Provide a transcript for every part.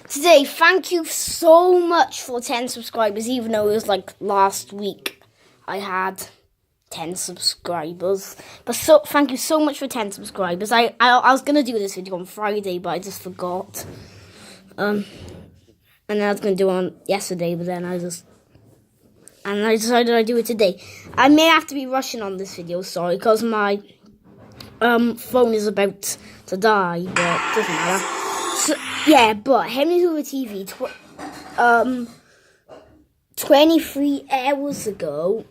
Today, thank you so much for 10 subscribers, even though it was like last week I had 10 subscribers. But thank you so much for 10 subscribers. I was going to do this video on Friday, but I just forgot. And then I was going to do it on yesterday, but then I decided I'd do it today. I may have to be rushing on this video, sorry, because my phone is about to die, but it doesn't matter. So, yeah, but Henry Hoover TV, 23 hours ago,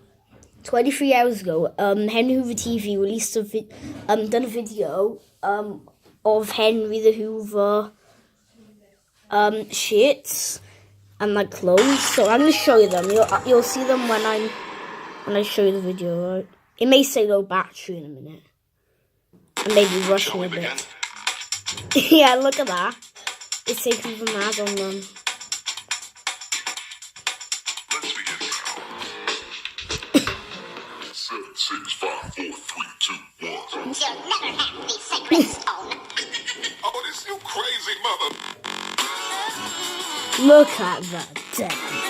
Henry Hoover TV released done a video of Henry the Hoover shirts and like clothes. So I'm gonna show you them. You'll see them when I show you the video. Right? It may say low battery in a minute. I may be rushing a bit. Yeah, look at that. It says Hoover Mad on them. Let's begin now. 7, 6, 5, 4, 3, 2, 1. You'll never have the sacred stone. Oh, this you crazy mother. Look at that dance.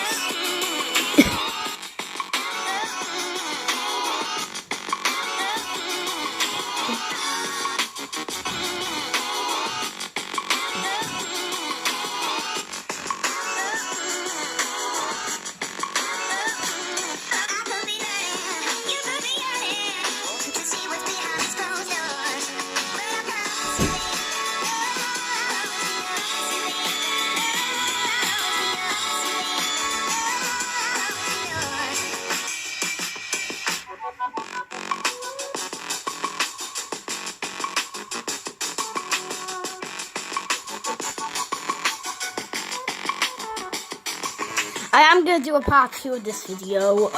I am going to do a part 2 of this video,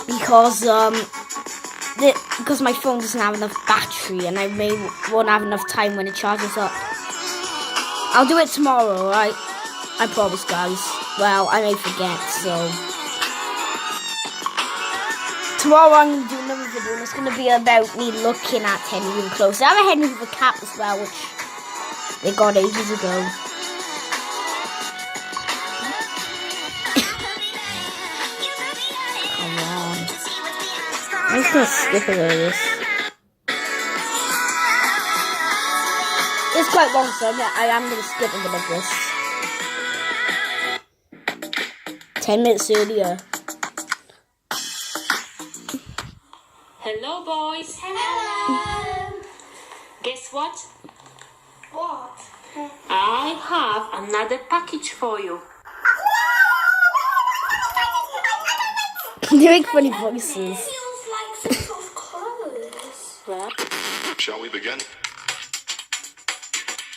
because my phone doesn't have enough battery, and I won't have enough time when it charges up. I'll do it tomorrow, right? I promise, guys. Well, I may forget, so... Tomorrow I'm going to do another video, and it's going to be about me looking at Henry Hoover clothes. I have a Henry Hoover cap as well, which they got ages ago. I'm just gonna skip a little of this. It's quite long, so I am gonna skip a bit of this. 10 minutes earlier. Hello, boys. Hello. Guess what? What? I have another package for you. They make funny voices. Well, Shall we begin?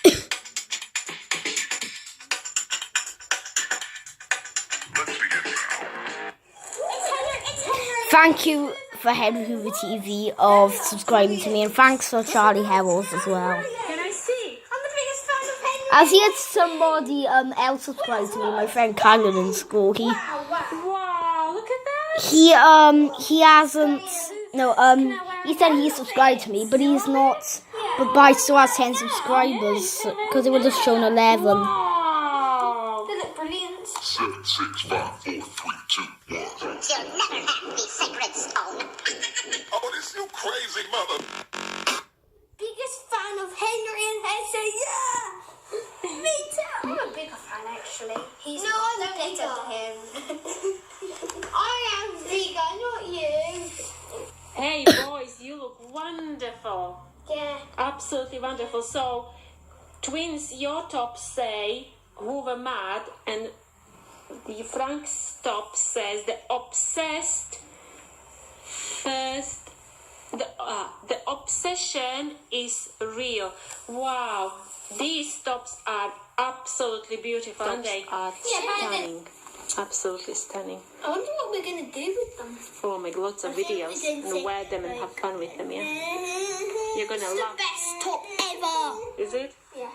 Let's begin now. Thank you for Henry Hoover TV of subscribing to me, and thanks for Charlie Herrells as well. can I see? I'm the biggest fan of Henry. As he had somebody else subscribe to me, my friend Kylan in school. Wow, look at that. He hasn't. No, he said he subscribed to me, but he's not. But I still has 10 subscribers because it would have shown 11. Wow. They look brilliant. 7, 6, 5, 4, 3, 2, 1. You'll never have the sacred stone. Oh, this you crazy mother. Biggest fan of Henry and Hesse, yeah! Me too! I'm a bigger fan, actually. I'm bigger to him. I am bigger, not you. Hey, boys, you look wonderful. Yeah. Absolutely wonderful. So, twins, your top say Hoover Mad, and Frank's top says the obsessed first. The obsession is real. Wow, these tops are absolutely beautiful. And they are stunning. Absolutely stunning. I wonder what we're going to do with them. Oh, make lots of videos and wear them and have fun with them, yeah? You're gonna It's love the best top ever. Is it? Yeah.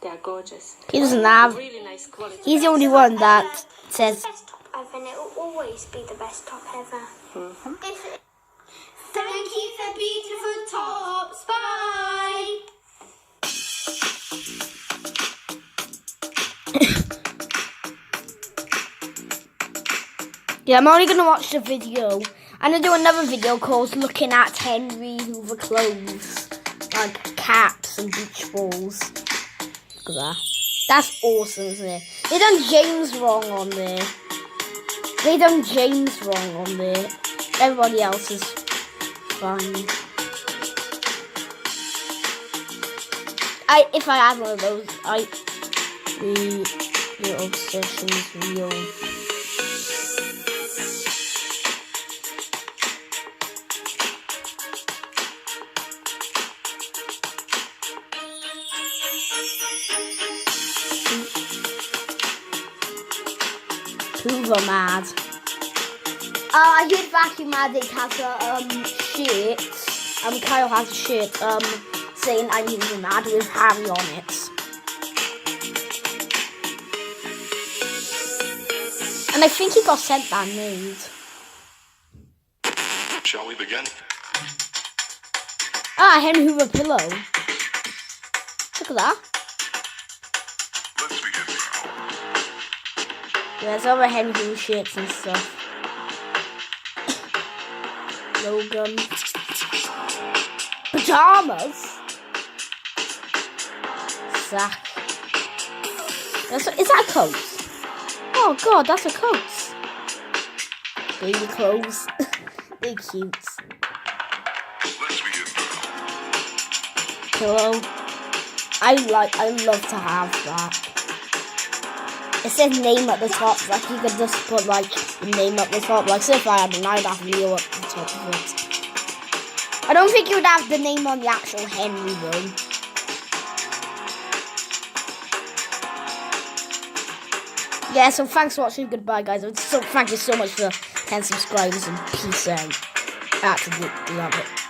They're gorgeous. He doesn't have. Really nice quality. He's the only one that says. The best top ever, and it will always be the best top ever. Mhm. Thank you for beautiful tops. Bye. Yeah, I'm only going to watch the video. I'm going to do another video called Looking at Henry Hoover Clothes. Like caps and beach balls. Look at that. That's awesome, isn't it? They done James wrong on there. They done James wrong on there. Everybody else is fine. If I had one of those, your obsession's real. Hoover mad. I heard Vacuum Addict has a shirt. Kyle has a shirt saying I'm Hoover mad with Harry on it. And I think he got sent that made. Shall we begin? Henry Hoover pillow. Look at that. Let's begin now. There's other Henry Hoover shirts and stuff. Logan. Pajamas. Zach. Is that a coat? Oh god, that's a coat. Baby clothes. They're cute. Let's begin now. Pillow. I love to have that. It says name at the top, like you could just put like the name at the top. Like say if I had an I'd have Leo at the top of it. I don't think you would have the name on the actual Henry though. Yeah, so thanks for watching. Goodbye, guys. So thank you so much for 10 subscribers and peace out. Absolutely love it.